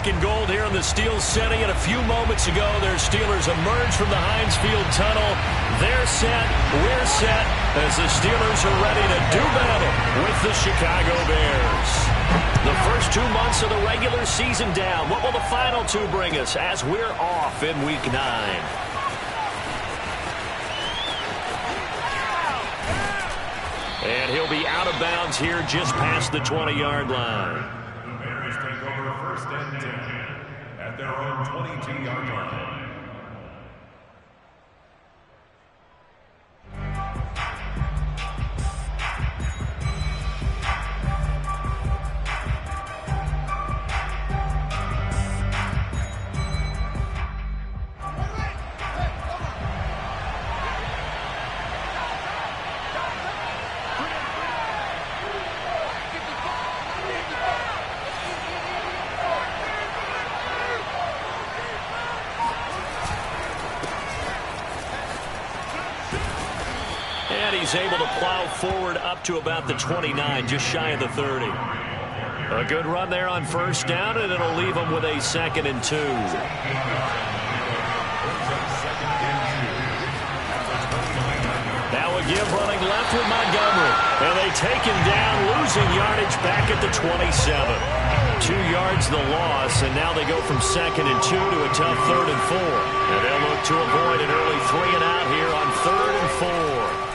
black and gold here in the Steelers setting. And a few moments ago, their Steelers emerged from the Heinz Field tunnel. They're set. We're set as the Steelers are ready to do battle with the Chicago Bears. The first 2 months of the regular season down. What will the final two bring us as we're off in Week 9? And he'll be out of bounds here just past the 20-yard line. The Bears take over first and 10 at their own 22-yard line. He's able to plow forward up to about the 29, just shy of the 30. A good run there on first down, and it'll leave him with a 2nd and 2. Now a give running left with Montgomery. And they take him down, losing yardage back at the 27. 2 yards the loss, and now they go from 2nd and 2 to a tough 3rd and 4. And they'll look to avoid an early 3 and out here on 3rd and 4.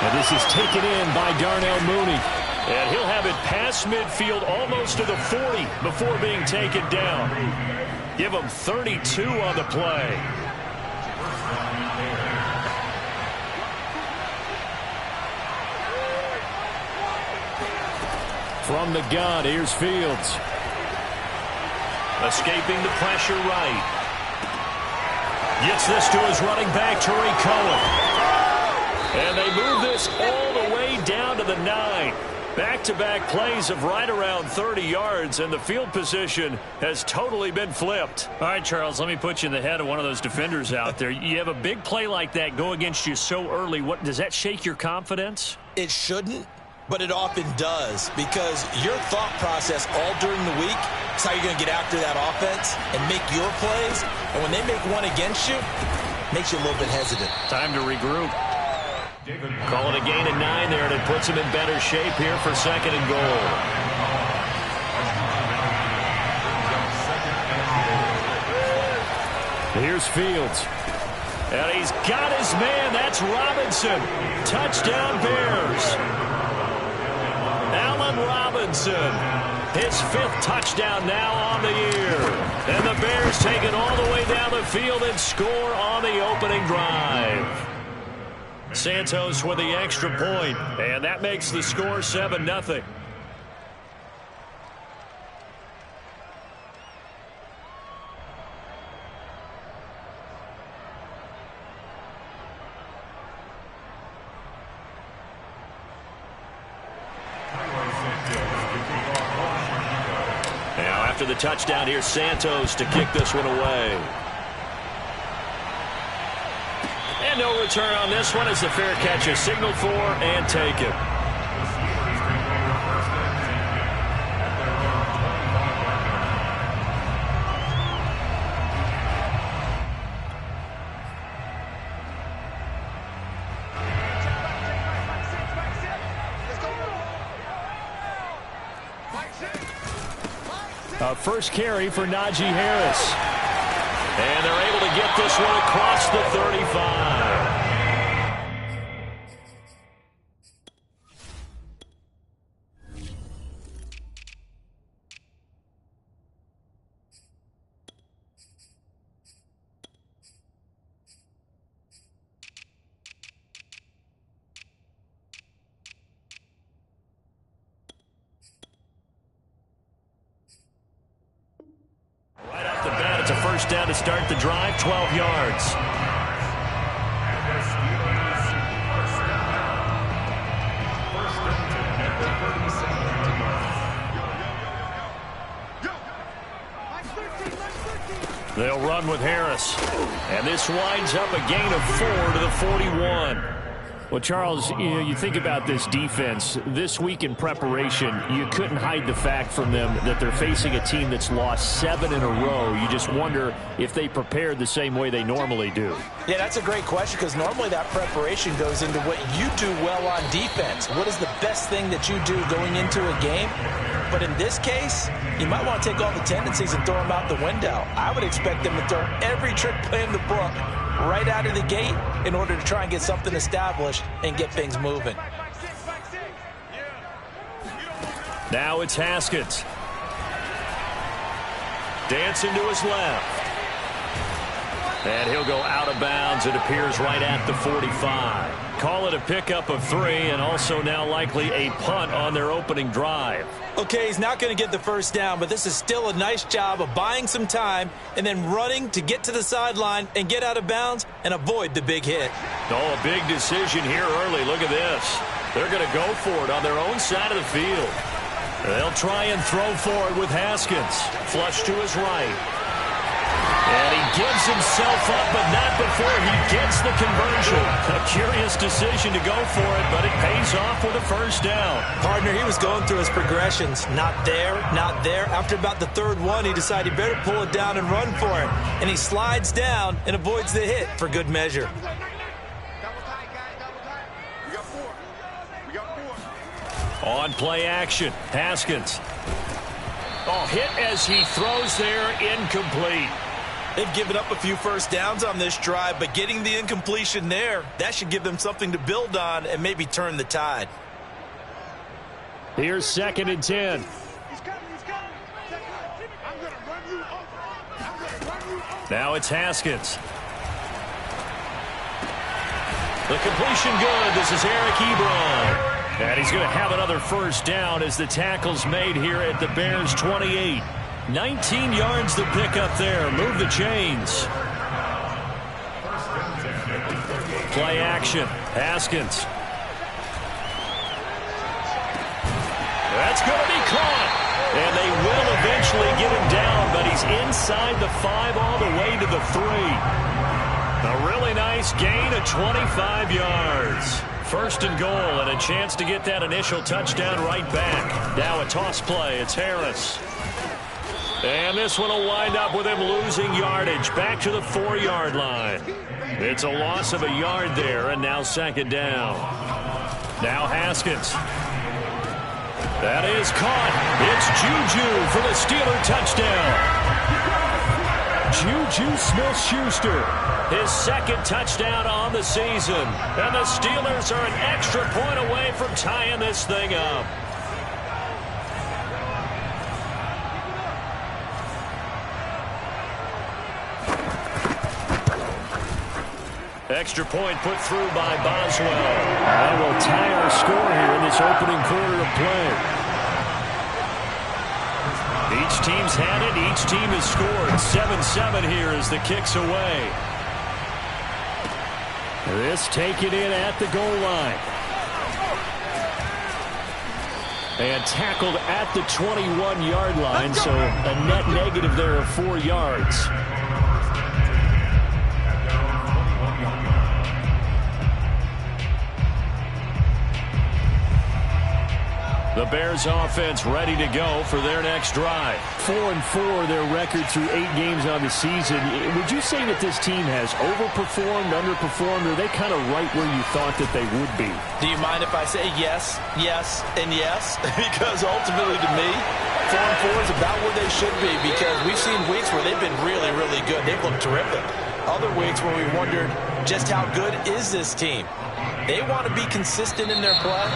And this is taken in by Darnell Mooney. And he'll have it past midfield almost to the 40 before being taken down. Give him 32 on the play. From the gun, here's Fields. Escaping the pressure right. Gets this to his running back, Tariq Cohen. And they move this all the way down to the 9. Back-to-back plays of right around 30 yards, and the field position has totally been flipped. All right, Charles, let me put you in the head of one of those defenders out there. You have a big play like that go against you so early. What does that shake your confidence? It shouldn't, but it often does, because your thought process all during the week is how you're going to get after that offense and make your plays. And when they make one against you, it makes you a little bit hesitant. Time to regroup. Call it a gain of 9 there, and it puts him in better shape here for 2nd and goal. Here's Fields. And he's got his man. That's Robinson. Touchdown, Bears. Allen Robinson. His 5th touchdown now on the year. And the Bears take it all the way down the field and score on the opening drive. Santos with the extra point, and that makes the score 7-0. Now after the touchdown, here's Santos to kick this one away. And no return on this one as the fair catch is signaled for and taken. A first carry for Najee Harris. And they're able to get this one across the 35. Right off the bat, it's a first down to start the drive, 12 yards. They'll run with Harris. And this winds up a gain of 4 to the 41. Well, Charles, you think about this defense. This week in preparation, you couldn't hide the fact from them that they're facing a team that's lost 7 in a row. You just wonder if they prepared the same way they normally do. Yeah, that's a great question because normally that preparation goes into what you do well on defense. What is the best thing that you do going into a game? But in this case, you might want to take all the tendencies and throw them out the window. I would expect them to throw every trick play in the book right out of the gate in order to try and get something established and get things moving. Now it's Haskins. Dancing to his left. And he'll go out of bounds. It appears right at the 45. Call it a pickup of 3 and also now likely a punt on their opening drive. Okay, he's not going to get the first down, but this is still a nice job of buying some time and then running to get to the sideline and get out of bounds and avoid the big hit. Oh, a big decision here early. Look at this. They're going to go for it on their own side of the field. They'll try and throw for it with Haskins. Flush to his right. And he gives himself up, but not before he gets the conversion. A curious decision to go for it, but it pays off with a first down. Partner, he was going through his progressions. Not there, not there. After about the third one, he decided he better pull it down and run for it. And he slides down and avoids the hit for good measure. On play action, Haskins. Oh, hit as he throws there, incomplete. They've given up a few first downs on this drive, but getting the incompletion there, that should give them something to build on and maybe turn the tide. Here's 2nd and 10. Now it's Haskins. The completion good. This is Eric Ebron. And he's going to have another first down as the tackle's made here at the Bears' 28. 19 yards to pick up there. Move the chains. Play action. Haskins. That's going to be caught. And they will eventually get him down, but he's inside the 5 all the way to the 3. A really nice gain of 25 yards. 1st and goal and a chance to get that initial touchdown right back. Now a toss play. It's Harris. And this one will wind up with him losing yardage back to the 4-yard line. It's a loss of a yard there, and now 2nd down. Now Haskins. That is caught. It's Juju for the Steeler touchdown. Juju Smith-Schuster, his 2nd touchdown on the season. And the Steelers are an extra point away from tying this thing up. Extra point put through by Boswell. That will tie our score here in this opening quarter of play. Each team's had it. Each team has scored. 7-7 here as the kick's away. This taken in at the goal line. And tackled at the 21-yard line, so a net negative there of 4 yards. The Bears offense ready to go for their next drive. 4-4 their record through 8 games on the season. Would you say that this team has overperformed, underperformed, or are they kind of right where you thought that they would be? Do you mind if I say yes, yes, and yes? Because ultimately to me, 4-4 is about where they should be because we've seen weeks where they've been really, really good. They've looked terrific. Other weeks where we wondered just how good is this team. They want to be consistent in their play,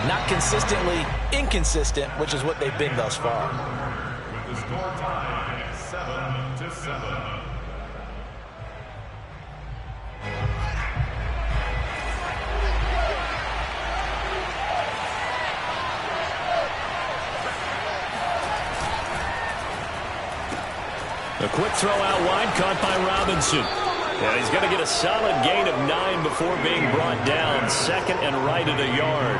not consistently inconsistent, which is what they've been thus far. With the score tied 7-7. A quick throw out wide, caught by Robinson. And he's going to get a solid gain of 9 before being brought down. 2nd and right at a yard.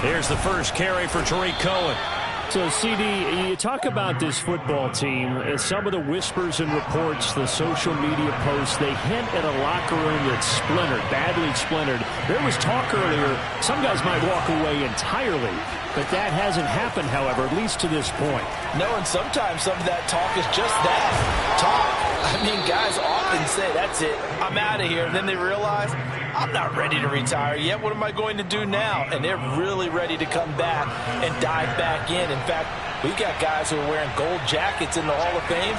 Here's the first carry for Tariq Cohen. So, CD, you talk about this football team. Some of the whispers and reports, the social media posts, they hint at a locker room that's splintered, badly splintered. There was talk earlier, some guys might walk away entirely. But that hasn't happened, however, at least to this point. No, and sometimes some of that talk is just that, talk. I mean, guys often say, that's it, I'm out of here. And then they realize, I'm not ready to retire yet. What am I going to do now? And they're really ready to come back and dive back in. In fact, we've got guys who are wearing gold jackets in the Hall of Fame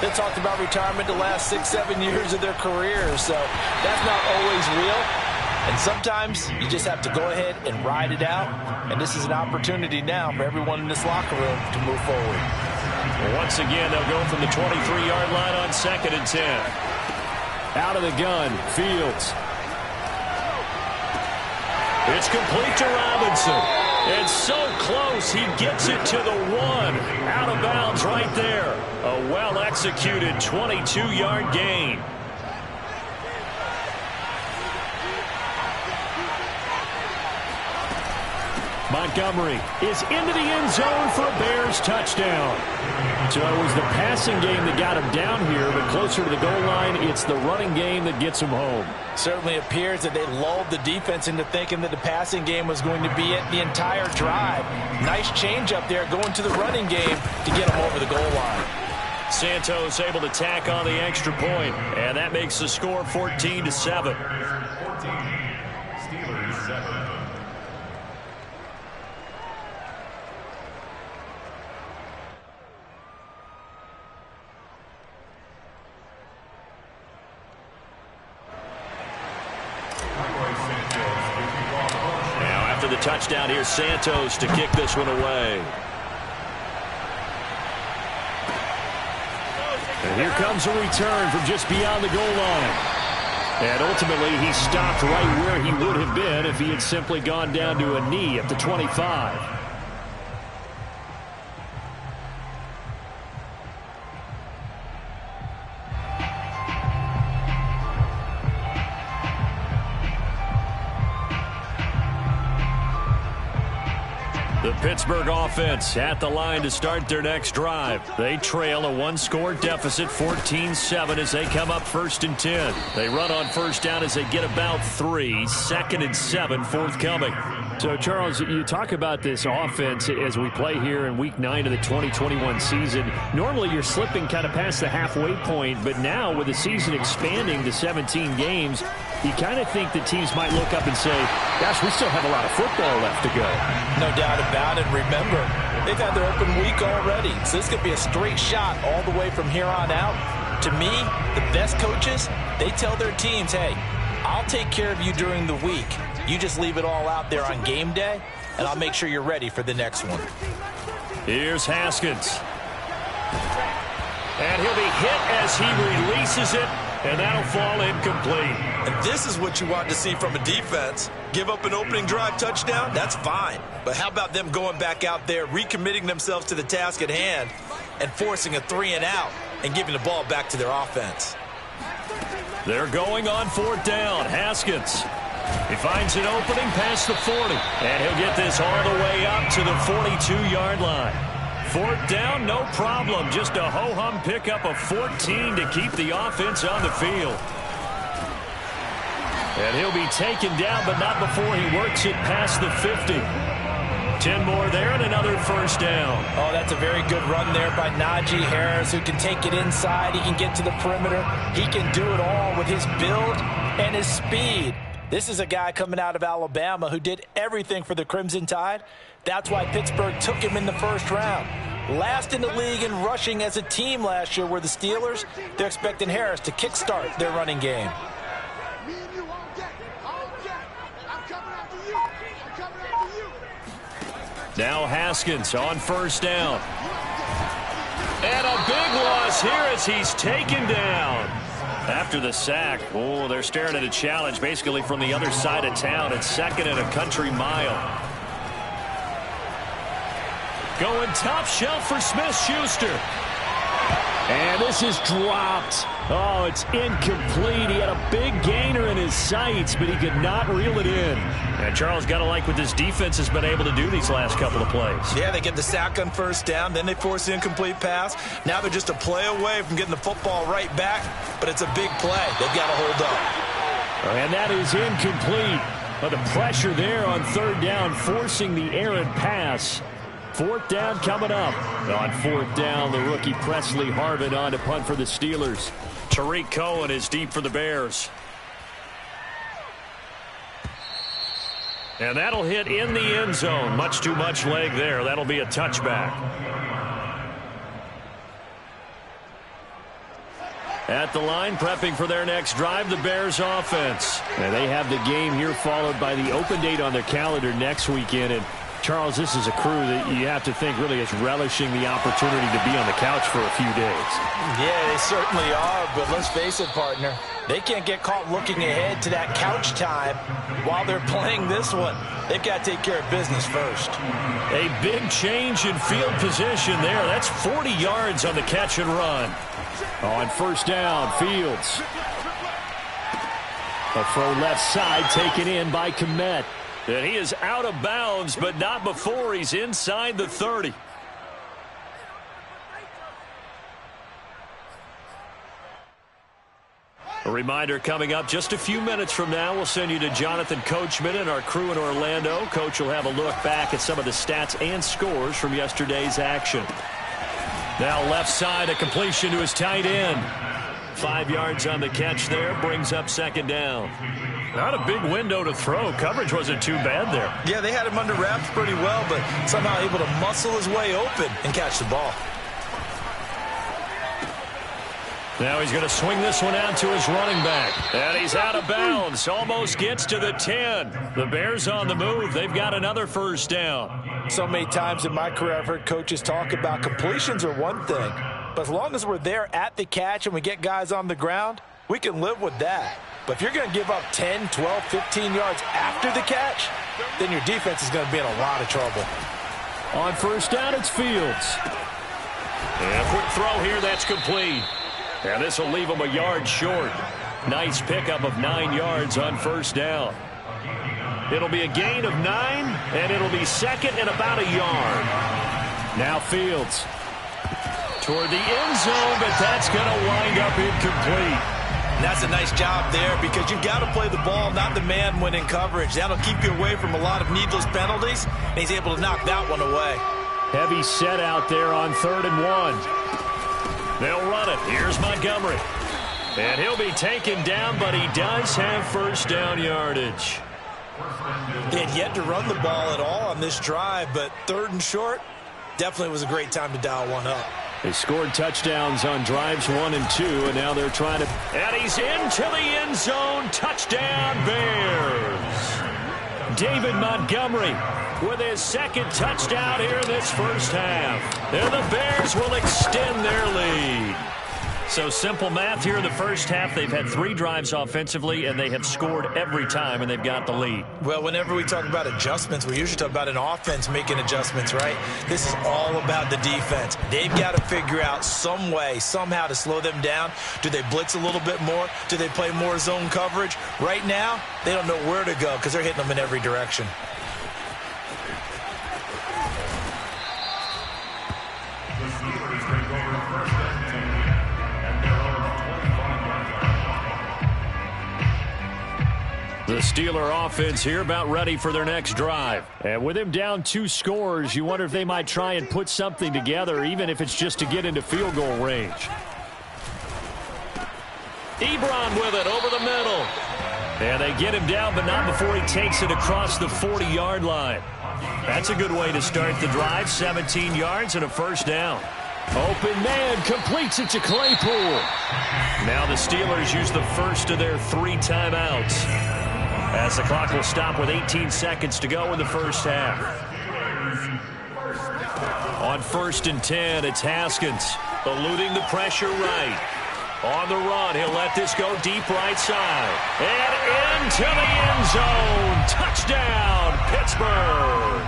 that talked about retirement the last 6-7 years of their careers. So that's not always real. And sometimes you just have to go ahead and ride it out. And this is an opportunity now for everyone in this locker room to move forward. Once again, they'll go from the 23-yard line on 2nd and 10. Out of the gun, Fields. It's complete to Robinson. It's so close, he gets it to the 1. Out of bounds right there. A well-executed 22-yard gain. Montgomery is into the end zone for a Bears touchdown. So it was the passing game that got him down here, but closer to the goal line, it's the running game that gets him home. Certainly appears that they lulled the defense into thinking that the passing game was going to be it the entire drive. Nice change up there going to the running game to get him over the goal line. Santos able to tack on the extra point, and that makes the score 14-7. 14, Steelers 7. The touchdown, here's Santos to kick this one away. And here comes a return from just beyond the goal line. And ultimately, he stopped right where he would have been if he had simply gone down to a knee at the 25. The Pittsburgh offense at the line to start their next drive. They trail a one-score deficit, 14-7, as they come up 1st and 10. They run on first down as they get about 3. 2nd and 7 forthcoming. So, Charles, you talk about this offense as we play here in Week 9 of the 2021 season. Normally, you're slipping kind of past the halfway point, but now with the season expanding to 17 games, you kind of think that teams might look up and say, gosh, we still have a lot of football left to go. No doubt about it. Remember, they've had their open week already, so this could be a straight shot all the way from here on out. To me, the best coaches, they tell their teams, hey, I'll take care of you during the week. You just leave it all out there on game day, and I'll make sure you're ready for the next one. Here's Haskins. And he'll be hit as he releases it, and that'll fall incomplete. And this is what you want to see from a defense. Give up an opening drive touchdown, that's fine. But how about them going back out there, recommitting themselves to the task at hand, and forcing a 3-and-out and giving the ball back to their offense? They're going on 4th down. Haskins. He finds an opening past the 40. And he'll get this all the way up to the 42-yard line. 4th down, no problem. Just a ho-hum pickup of 14 to keep the offense on the field. And he'll be taken down, but not before he works it past the 50. 10 more there and another 1st down. Oh, that's a very good run there by Najee Harris, who can take it inside. He can get to the perimeter. He can do it all with his build and his speed. This is a guy coming out of Alabama who did everything for the Crimson Tide. That's why Pittsburgh took him in the 1st round. Last in the league in rushing as a team last year were the Steelers. They're expecting Harris to kickstart their running game. Now Haskins on 1st down. And a big loss here as he's taken down. After the sack, oh, they're staring at a challenge basically from the other side of town. It's 2nd and a country mile. Going top shelf for Smith-Schuster. And this is dropped. Oh, it's incomplete. He had a big gainer in his sights, but he could not reel it in. And Charles, got to like what this defense has been able to do these last couple of plays. Yeah, they get the sack on first down, then they force the incomplete pass. Now they're just a play away from getting the football right back, but it's a big play. They've got to hold up. And that is incomplete. But the pressure there on third down, forcing the errant pass. Fourth down coming up. On fourth down, the rookie Presley Harvin on to punt for the Steelers. Tariq Cohen is deep for the Bears. And that'll hit in the end zone. Much too much leg there. That'll be a touchback. At the line, prepping for their next drive, the Bears offense. And they have the game here followed by the open date on their calendar next weekend. And Charles, this is a crew that you have to think really is relishing the opportunity to be on the couch for a few days. Yeah, they certainly are, but let's face it, partner. They can't get caught looking ahead to that couch time while they're playing this one. They've got to take care of business first. A big change in field position there. That's 40 yards on the catch and run. On first down, Fields. A throw left side taken in by Kmet. And he is out of bounds, but not before he's inside the 30. A reminder coming up just a few minutes from now. We'll send you to Jonathan Coachman and our crew in Orlando. Coach will have a look back at some of the stats and scores from yesterday's action. Now left side, a completion to his tight end. 5 yards on the catch there, brings up second down. Not a big window to throw. Coverage wasn't too bad there. Yeah, they had him under wraps pretty well, but somehow able to muscle his way open and catch the ball. Now he's going to swing this one out to his running back. And he's out of bounds. Almost gets to the 10. The Bears on the move. They've got another first down. So many times in my career I've heard coaches talk about completions are one thing. But as long as we're there at the catch and we get guys on the ground, we can live with that. But if you're going to give up 10, 12, 15 yards after the catch, then your defense is going to be in a lot of trouble. On first down, it's Fields. And a quick throw here, that's complete. And this will leave him a yard short. Nice pickup of 9 yards on first down. It'll be a gain of 9, and it'll be second and about a yard. Now Fields toward the end zone, but that's going to wind up incomplete. And that's a nice job there because you've got to play the ball, not the man when in coverage. That'll keep you away from a lot of needless penalties, and he's able to knock that one away. Heavy set out there on 3rd and 1. They'll run it. Here's Montgomery. And he'll be taken down, but he does have first down yardage. They had yet to run the ball at all on this drive, but 3rd and short definitely was a great time to dial one up. They scored touchdowns on drives 1 and 2, and now they're trying to... And he's into the end zone. Touchdown, Bears. David Montgomery with his second touchdown here in this first half. And the Bears will extend their lead. So simple math here in the first half. They've had 3 drives offensively, and they have scored every time, and they've got the lead. Well, whenever we talk about adjustments, we usually talk about an offense making adjustments, right? This is all about the defense. They've got to figure out some way, somehow to slow them down. Do they blitz a little bit more? Do they play more zone coverage? Right now, they don't know where to go because they're hitting them in every direction. The Steeler offense here about ready for their next drive. And with him down 2 scores, you wonder if they might try and put something together, even if it's just to get into field goal range. Ebron with it over the middle. And they get him down, but not before he takes it across the 40-yard line. That's a good way to start the drive. 17 yards and a first down. Open man completes it to Claypool. Now the Steelers use the first of their 3 timeouts, as the clock will stop with 18 seconds to go in the first half. On 1st and 10, it's Haskins eluding the pressure right. On the run, he'll let this go deep right side. And into the end zone. Touchdown, Pittsburgh.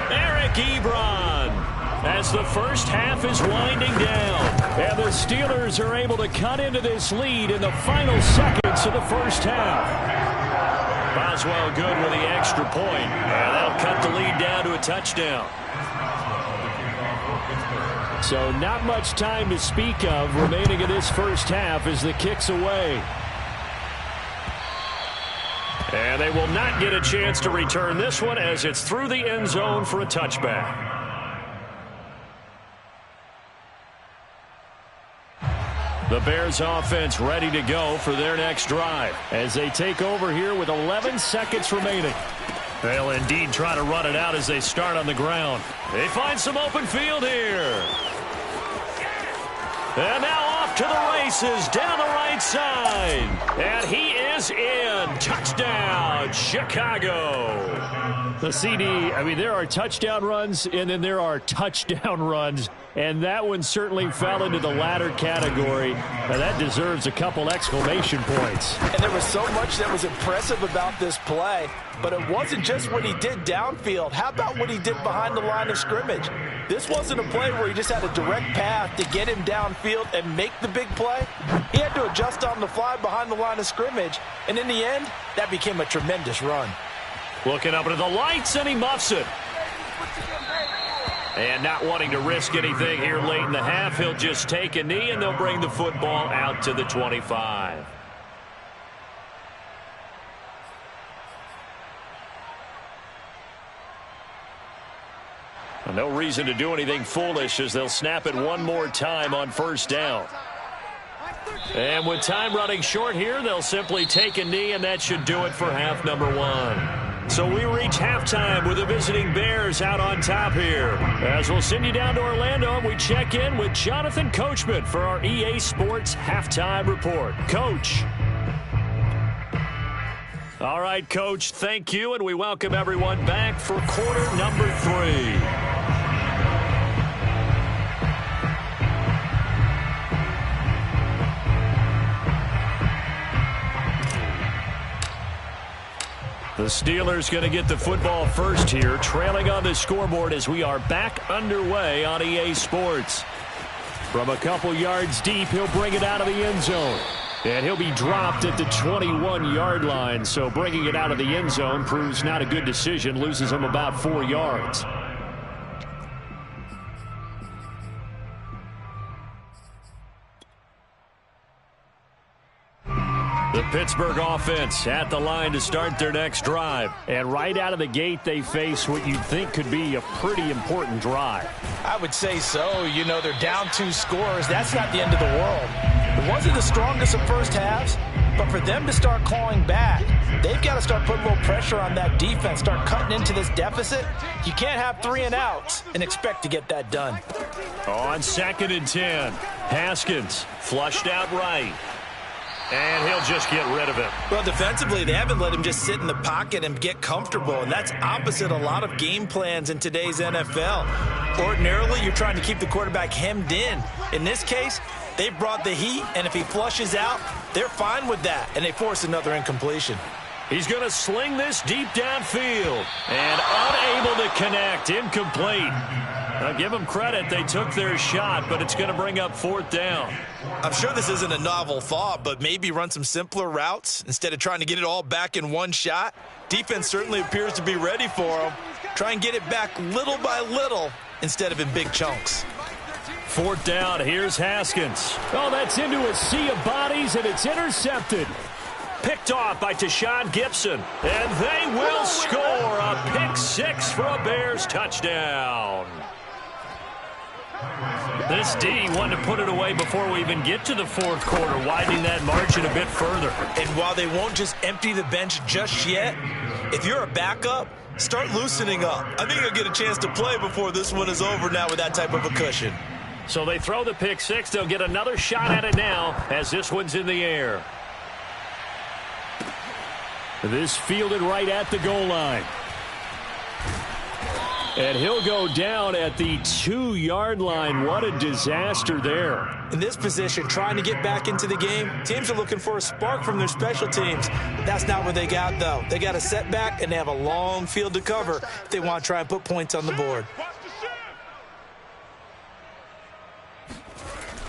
Eric Ebron. as the first half is winding down. And the Steelers are able to cut into this lead in the final seconds of the first half. Boswell good with the extra point. And that'll cut the lead down to a touchdown. So not much time to speak of remaining in this first half as the kick's away. And they will not get a chance to return this one as it's through the end zone for a touchback. The Bears offense ready to go for their next drive as they take over here with 11 seconds remaining. They'll indeed try to run it out as they start on the ground. They find some open field here. And now off to the races down the right side. And he is in. Touchdown, Chicago. The CD, I mean, there are touchdown runs, and then there are touchdown runs. And that one certainly fell into the latter category. Now, that deserves a couple exclamation points. And there was so much that was impressive about this play. But it wasn't just what he did downfield. How about what he did behind the line of scrimmage? This wasn't a play where he just had a direct path to get him downfield and make the big play. He had to adjust on the fly behind the line of scrimmage. And in the end, that became a tremendous run. Looking up into the lights, and he muffs it. And not wanting to risk anything here late in the half, he'll just take a knee, and they'll bring the football out to the 25. No reason to do anything foolish as they'll snap it one more time on first down. And with time running short here, they'll simply take a knee, and that should do it for half number one. So we reach halftime with the visiting Bears out on top here. As we'll send you down to Orlando, and we check in with Jonathan Coachman for our EA Sports Halftime Report. Coach. All right, Coach, thank you, and we welcome everyone back for quarter number 3. The Steelers going to get the football first here, trailing on the scoreboard as we are back underway on EA Sports. From a couple yards deep, he'll bring it out of the end zone. And he'll be dropped at the 21-yard line, so bringing it out of the end zone proves not a good decision, loses him about 4 yards. The Pittsburgh offense at the line to start their next drive. And right out of the gate, they face what you'd think could be a pretty important drive. I would say so. You know, they're down 2 scores. That's not the end of the world. It wasn't the strongest of first halves, but for them to start clawing back, they've got to start putting a little pressure on that defense, start cutting into this deficit. You can't have 3 and outs and expect to get that done. On 2nd and 10, Haskins flushed out right. And he'll just get rid of it. Well, defensively, they haven't let him just sit in the pocket and get comfortable, and that's opposite a lot of game plans in today's NFL. Ordinarily, you're trying to keep the quarterback hemmed in. In this case, they brought the heat, and if he flushes out, they're fine with that, and they force another incompletion. He's going to sling this deep downfield, and unable to connect, incomplete. Now, give them credit, they took their shot, but it's going to bring up 4th down. I'm sure this isn't a novel thought, but maybe run some simpler routes instead of trying to get it all back in one shot. Defense certainly appears to be ready for them. Try and get it back little by little instead of in big chunks. 4th down, here's Haskins. Oh, that's into a sea of bodies, and it's intercepted. Picked off by Tashawn Gibson, and they will score a pick 6 for a Bears touchdown. This D wanted to put it away before we even get to the 4th quarter, widening that margin a bit further. And while they won't just empty the bench just yet, if you're a backup, start loosening up. I think you'll get a chance to play before this one is over now with that type of a cushion. So they throw the pick 6. They'll get another shot at it now as this one's in the air. This fielded right at the goal line. And he'll go down at the 2-yard line. What a disaster there. In this position, trying to get back into the game, teams are looking for a spark from their special teams. That's not what they got, though. They got a setback, and they have a long field to cover if they want to try and put points on the board.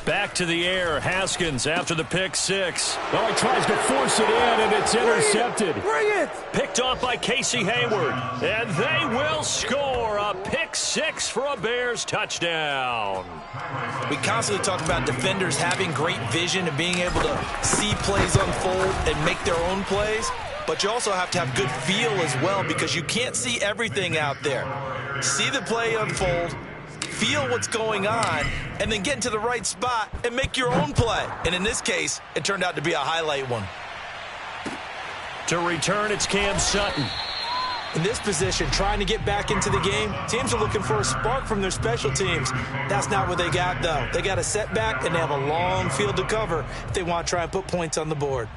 Back to the air, Haskins after the pick six. Well, he tries to force it in, and it's intercepted. Bring it! Picked off by Casey Hayward. And they will score a pick six for a Bears touchdown. We constantly talk about defenders having great vision and being able to see plays unfold and make their own plays. But you also have to have good feel as well, because you can't see everything out there. See the play unfold, feel what's going on, and then get into the right spot and make your own play. And in this case, it turned out to be a highlight one. To return, it's Cam Sutton. In this position, trying to get back into the game, teams are looking for a spark from their special teams. That's not what they got, though. They got a setback, and they have a long field to cover if they want to try and put points on the board.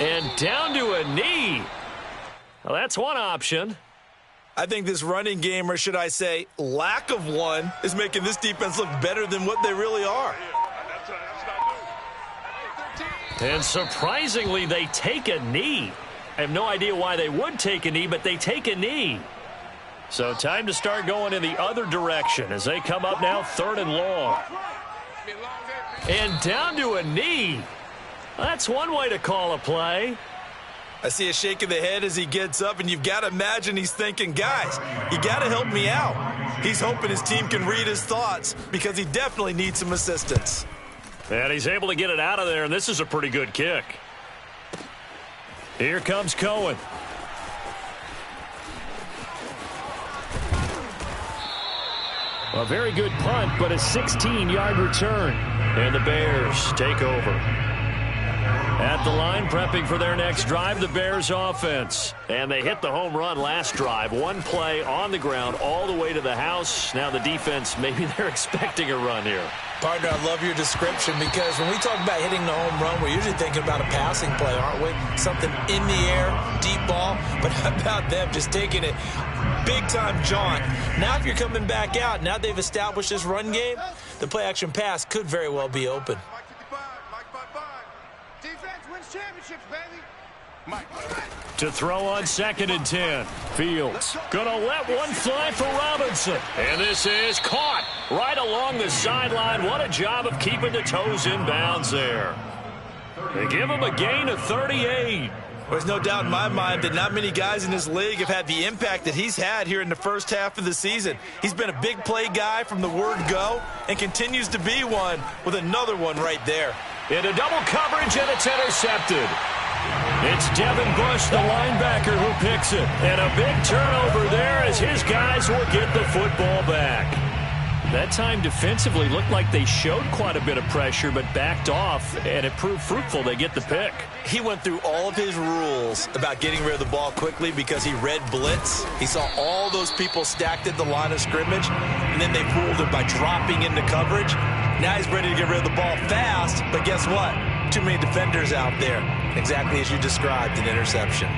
And down to a knee. Well, that's one option. I think this running game, or should I say lack of one, is making this defense look better than what they really are. And surprisingly, they take a knee. I have no idea why they would take a knee, but they take a knee. So time to start going in the other direction as they come up now 3rd and long. And down to a knee. That's one way to call a play. I see a shake of the head as he gets up, and you've got to imagine he's thinking, guys, you got to help me out. He's hoping his team can read his thoughts, because he definitely needs some assistance. And he's able to get it out of there, and this is a pretty good kick. Here comes Cohen. A very good punt, but a 16-yard return. And the Bears take over. At the line, prepping for their next drive, the Bears offense. And they hit the home run last drive. One play on the ground all the way to the house. Now the defense, maybe they're expecting a run here. Partner, I love your description, because when we talk about hitting the home run, we're usually thinking about a passing play, aren't we? Something in the air, deep ball. But how about them just taking it big-time jaunt? Now if you're coming back out, now they've established this run game, the play-action pass could very well be open. To throw on 2nd and 10. Fields gonna let one fly for Robinson. And this is caught right along the sideline. What a job of keeping the toes in bounds there. They give him a gain of 38. There's no doubt in my mind that not many guys in this league have had the impact that he's had here in the first half of the season. He's been a big play guy from the word go, and continues to be one with another one right there. Into double coverage, and it's intercepted. It's Devin Bush, the linebacker, who picks it. And a big turnover there as his guys will get the football back. That time defensively looked like they showed quite a bit of pressure but backed off, and it proved fruitful. They get the pick. He went through all of his rules about getting rid of the ball quickly because he read blitz. He saw all those people stacked at the line of scrimmage, and then they fooled him by dropping into coverage. Now he's ready to get rid of the ball fast, but guess what? Too many defenders out there. Exactly as you described, an interception.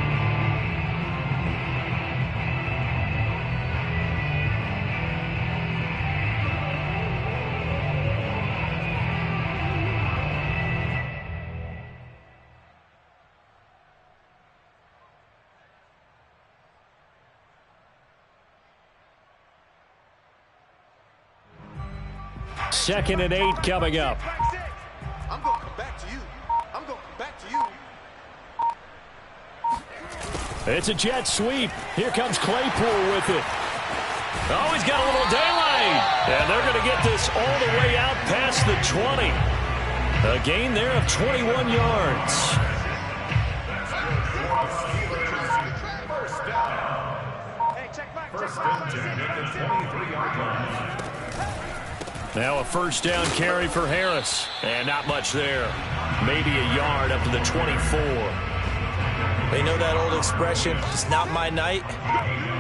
Second and 8 coming up. I'm going to come back to you. I'm going to come back to you. It's a jet sweep. Here comes Claypool with it. Oh, he's got a little daylight. And they're going to get this all the way out past the 20. A gain there of 21 yards. First and 10 at the 23-yard line. Now a first down carry for Harris. And not much there. Maybe a yard up to the 24. They know that old expression, it's not my night.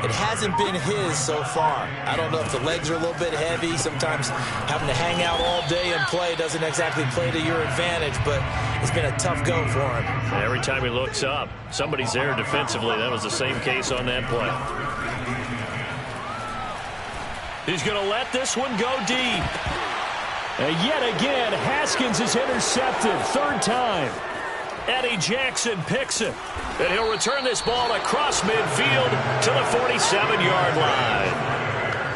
It hasn't been his so far. I don't know if the legs are a little bit heavy. Sometimes having to hang out all day and play doesn't exactly play to your advantage, but it's been a tough go for him. Every time he looks up, somebody's there defensively. That was the same case on that play. He's going to let this one go deep. And yet again, Haskins is intercepted. Third time. Eddie Jackson picks it. And he'll return this ball across midfield to the 47-yard line.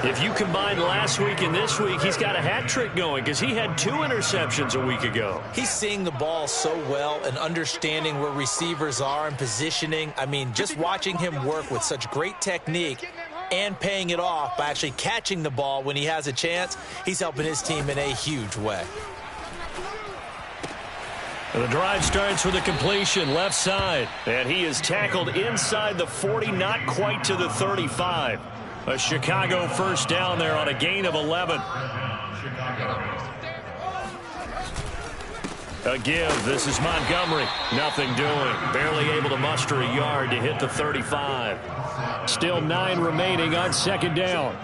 If you combine last week and this week, he's got a hat trick going because he had 2 interceptions a week ago. He's seeing the ball so well and understanding where receivers are and positioning. I mean, just watching him work with such great technique and paying it off by actually catching the ball when he has a chance, he's helping his team in a huge way. The drive starts with a completion left side, and he is tackled inside the 40, not quite to the 35. A Chicago first down there on a gain of 11. A give. This is Montgomery. Nothing doing. Barely able to muster a yard to hit the 35. Still 9 remaining on second down.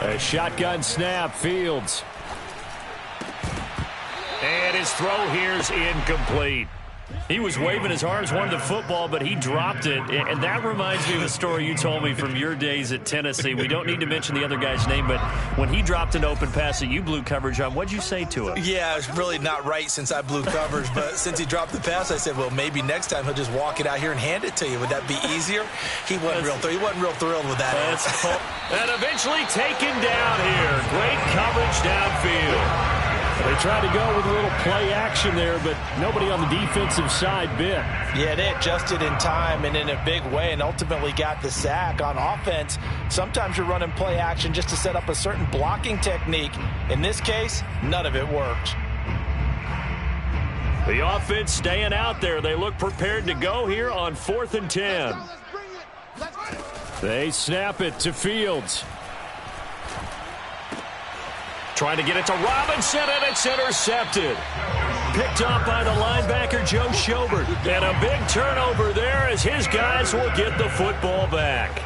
A shotgun snap. Fields. And his throw here is incomplete. He was waving his arms, wanted the football, but he dropped it. And that reminds me of a story you told me from your days at Tennessee. We don't need to mention the other guy's name, but when he dropped an open pass that you blew coverage on, what'd you say to him? Yeah, it's really not right since I blew coverage, but since he dropped the pass, I said, well, maybe next time he'll just walk it out here and hand it to you. Would that be easier? He wasn't real thrilled with that. And eventually taken down here. Great coverage downfield. They tried to go with a little play action there, but nobody on the defensive side bit. Yeah, they adjusted in time and in a big way and ultimately got the sack. On offense, sometimes you're running play action just to set up a certain blocking technique. In this case, none of it worked. The offense staying out there. They look prepared to go here on 4th and 10. They snap it to Fields. Trying to get it to Robinson, and it's intercepted. Picked up by the linebacker, Joe Schobert. And a big turnover there as his guys will get the football back.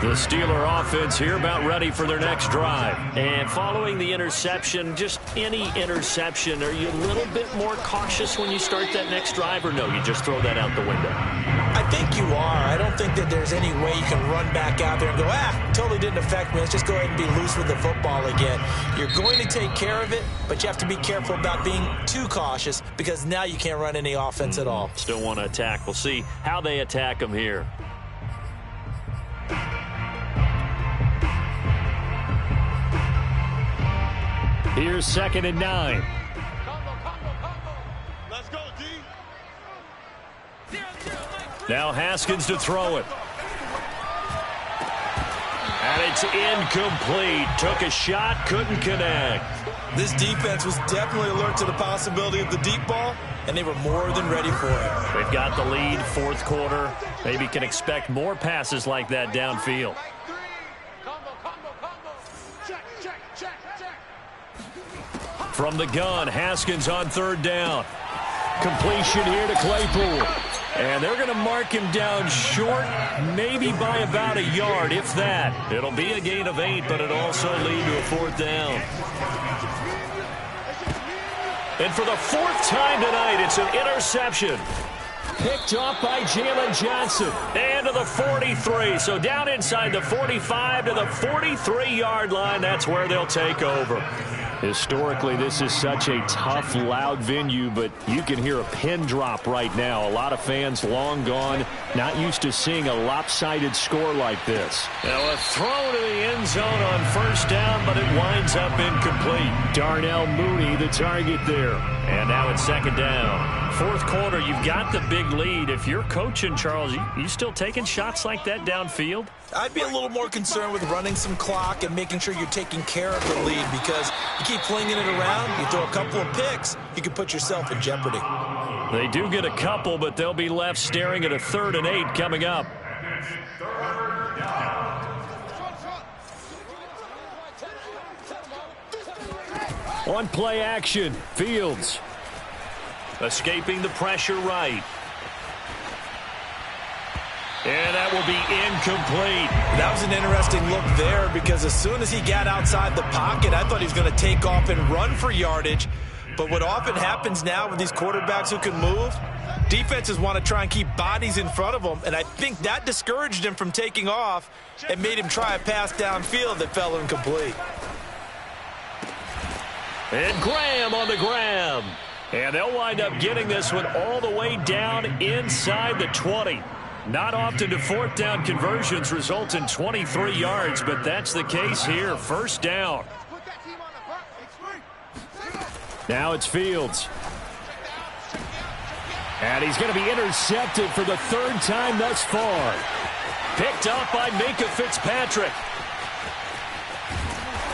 The Steeler offense here about ready for their next drive. And following the interception, just any interception, are you a little bit more cautious when you start that next drive, or no, you just throw that out the window? I think you are. I don't think that there's any way you can run back out there and go, totally didn't affect me. Let's just go ahead and be loose with the football again. You're going to take care of it, but you have to be careful about being too cautious because now you can't run any offense at all. Still want to attack. We'll see how they attack them here. Here's 2nd and 9. Let's go, D. Now Haskins to throw it. And it's incomplete. Took a shot, couldn't connect. This defense was definitely alert to the possibility of the deep ball, and they were more than ready for it. They've got the lead, 4th quarter. Maybe can expect more passes like that downfield. From the gun, Haskins on 3rd down. Completion here to Claypool. And they're going to mark him down short, maybe by about a yard, if that. It'll be a gain of 8, but it'll also lead to a 4th down. And for the 4th time tonight, it's an interception. Picked off by Jalen Johnson. And to the 43. So down inside the 45 to the 43-yard line. That's where they'll take over. Historically, this is such a tough, loud venue, but you can hear a pin drop right now. A lot of fans long gone, not used to seeing a lopsided score like this. Now a throw to the end zone on 1st down, but it winds up incomplete. Darnell Mooney, the target there. And now it's 2nd down. 4th quarter, you've got the big lead. If you're coaching, Charles, you still taking shots like that downfield? I'd be a little more concerned with running some clock and making sure you're taking care of the lead because you keep flinging it around, you throw a couple of picks, you can put yourself in jeopardy. They do get a couple, but they'll be left staring at a 3rd and 8 coming up. On play action, Fields. Escaping the pressure right. And that will be incomplete. That was an interesting look there because as soon as he got outside the pocket, I thought he was going to take off and run for yardage. But what often happens now with these quarterbacks who can move, defenses want to try and keep bodies in front of them, and I think that discouraged him from taking off and made him try a pass downfield that fell incomplete. And Graham on the grab. And they'll wind up getting this one all the way down inside the 20. Not often do fourth down conversions result in 23 yards, but that's the case here. First down. Now it's Fields. And he's going to be intercepted for the third time thus far. Picked up by Minkah Fitzpatrick.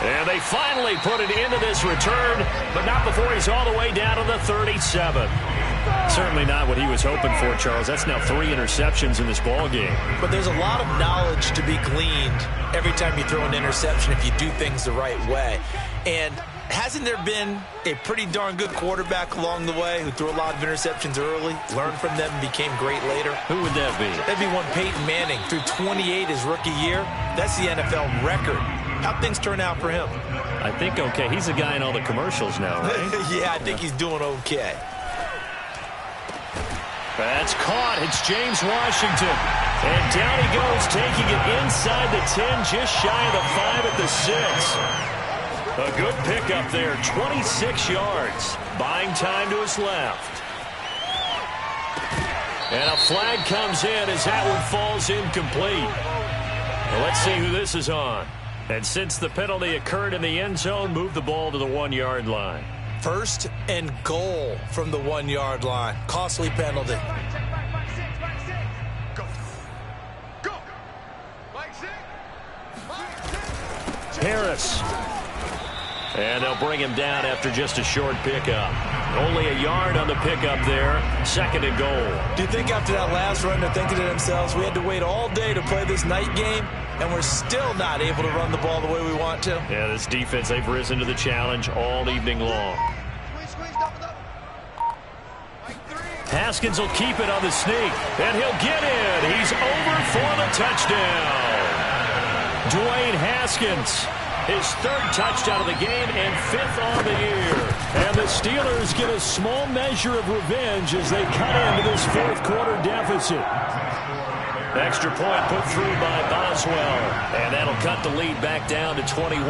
And they finally put it into this return, but not before he's all the way down to the 37. Certainly not what he was hoping for, Charles. That's now 3 interceptions in this ball game. But there's a lot of knowledge to be gleaned every time you throw an interception if you do things the right way. And hasn't there been a pretty darn good quarterback along the way who threw a lot of interceptions early, learned from them, and became great later? Who would that be? That'd be one Peyton Manning. Threw 28 his rookie year. That's the NFL record. How'd things turn out for him? I think okay. He's the guy in all the commercials now, right? Yeah, I think he's doing okay. That's caught. It's James Washington. And down he goes, taking it inside the 10, just shy of the 5 at the 6. A good pickup there, 26 yards. Buying time to his left. And a flag comes in as that one falls incomplete. Well, let's see who this is on. And since the penalty occurred in the end zone, move the ball to the 1-yard line. First and goal from the 1-yard line. Costly penalty. Harris. And they'll bring him down after just a short pickup. Only a yard on the pickup there. Second and goal. Do you think after that last run they're thinking to themselves, we had to wait all day to play this night game, and we're still not able to run the ball the way we want to? Yeah, this defense, they've risen to the challenge all evening long. Haskins will keep it on the sneak, and he'll get in. He's over for the touchdown. Dwayne Haskins, his 3rd touchdown of the game and 5th on the year. And the Steelers get a small measure of revenge as they cut into this 4th quarter deficit. Extra point put through by Boswell. And that'll cut the lead back down to 21.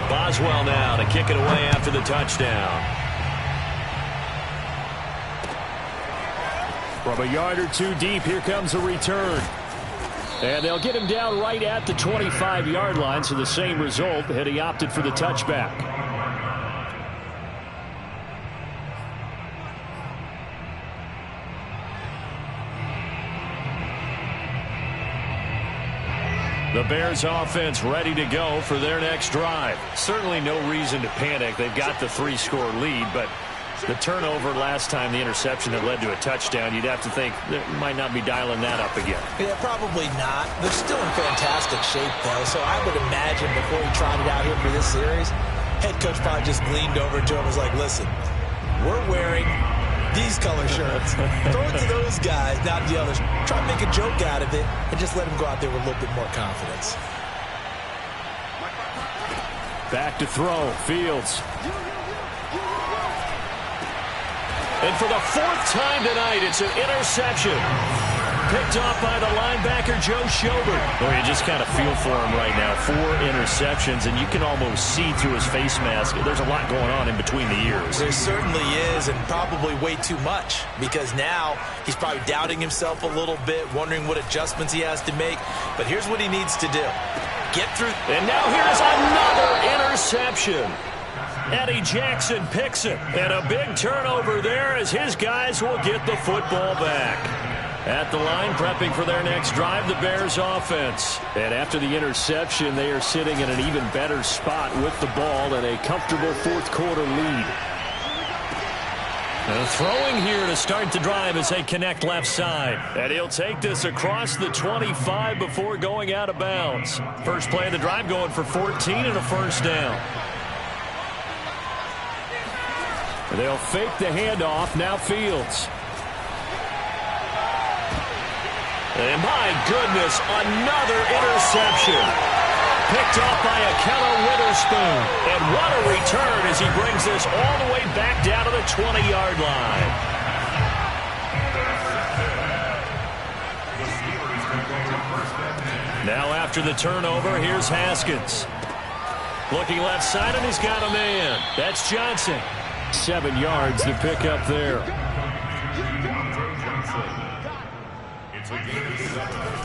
Boswell now to kick it away after the touchdown. From a yard or 2 deep, here comes a return. And they'll get him down right at the 25-yard line, so the same result had he opted for the touchback. The Bears offense ready to go for their next drive. Certainly no reason to panic. They've got the 3-score lead, but the turnover last time, the interception that led to a touchdown, you'd have to think they might not be dialing that up again. Yeah, probably not. They're still in fantastic shape, though, so I would imagine before he tried it out here for this series, head coach probably just leaned over to him and was like, listen, we're wearing these color shirts. Throw it to those guys, not the others. Try to make a joke out of it and just let them go out there with a little bit more confidence. Back to throw, Fields. And for the 4th time tonight, it's an interception. Picked off by the linebacker, Joe Schobert. Well, you just kind of feel for him right now. 4 interceptions, and you can almost see through his face mask. There's a lot going on in between the ears. There certainly is, and probably way too much, because now he's probably doubting himself a little bit, wondering what adjustments he has to make. But here's what he needs to do. Get through. And now here's another interception. Eddie Jackson picks it. And a big turnover there as his guys will get the football back. At the line, prepping for their next drive, the Bears offense. And after the interception, they are sitting in an even better spot with the ball and a comfortable 4th quarter lead. And throwing here to start the drive as they connect left side. And he'll take this across the 25 before going out of bounds. First play of the drive going for 14 and a first down. They'll fake the handoff. Now Fields. And my goodness, another interception. Picked off by Akella Witherspoon. And what a return as he brings this all the way back down to the 20-yard line. Now after the turnover, here's Haskins. Looking left side, and he's got a man. That's Johnson. 7 yards to pick up there.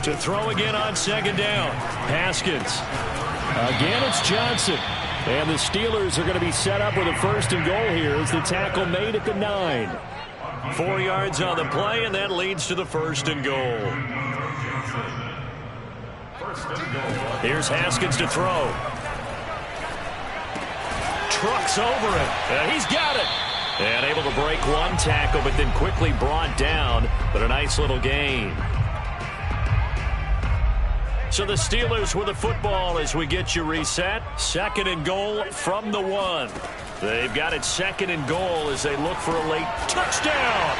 To throw again on second down. Haskins. Again, it's Johnson. And the Steelers are going to be set up with a 1st and goal here as the tackle made at the 9. 4 yards on the play, and that leads to the 1st and goal. Here's Haskins to throw. Trucks over it. And he's got it. And able to break one tackle, but then quickly brought down. But a nice little gain. So the Steelers with the football as we get you reset. 2nd and goal from the 1. They've got it 2nd and goal as they look for a late touchdown.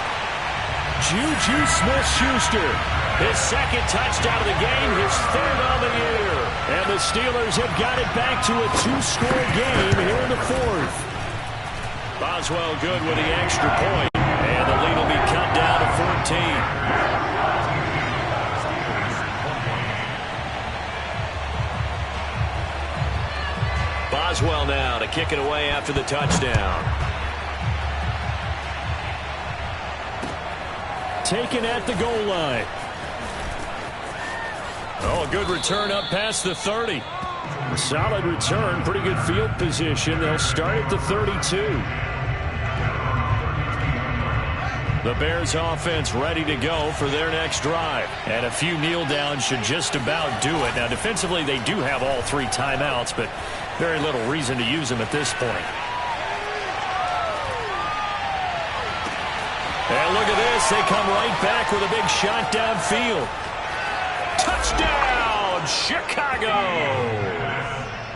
Juju Smith-Schuster. His 2nd touchdown of the game, his 3rd on the year. And the Steelers have got it back to a 2-score game here in the 4th. Boswell good with the extra point. And the lead will be cut down to 14. Boswell now to kick it away after the touchdown. Taken at the goal line. Oh, a good return up past the 30. A solid return, pretty good field position. They'll start at the 32. The Bears offense ready to go for their next drive. And a few kneel downs should just about do it. Now, defensively, they do have all 3 timeouts, but very little reason to use them at this point. And look at this. They come right back with a big shot downfield. Touchdown, Chicago!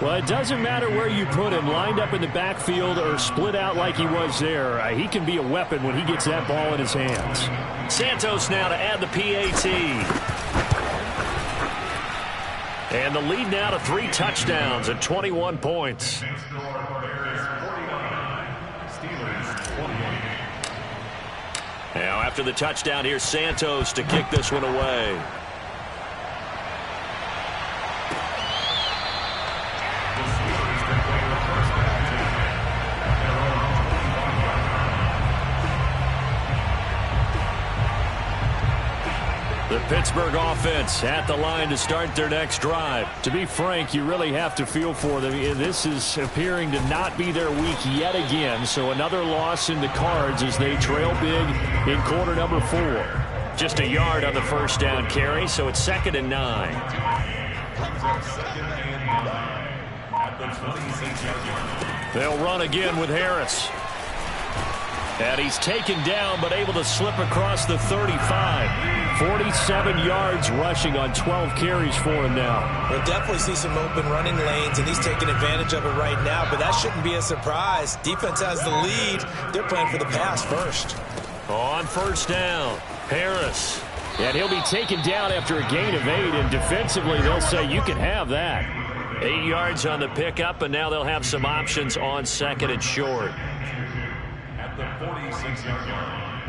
Well, it doesn't matter where you put him, lined up in the backfield or split out like he was there. He can be a weapon when he gets that ball in his hands. Santos now to add the PAT. And the lead now to 3 touchdowns at 21 points. Now after the touchdown, here's Santos to kick this one away. The Pittsburgh offense at the line to start their next drive. To be frank, you really have to feel for them. This is appearing to not be their week yet again. So another loss in the cards as they trail big in quarter number 4. Just a yard on the 1st down carry, so it's 2nd and 9. They'll run again with Harris. And he's taken down but able to slip across the 35. 47 yards rushing on 12 carries for him now. We'll definitely see some open running lanes, and he's taking advantage of it right now, but that shouldn't be a surprise. Defense has the lead. They're playing for the pass first. On 1st down, Harris. And he'll be taken down after a gain of 8, and defensively they'll say you can have that. 8 yards on the pickup, and now they'll have some options on 2nd and short. At the 46-yard line.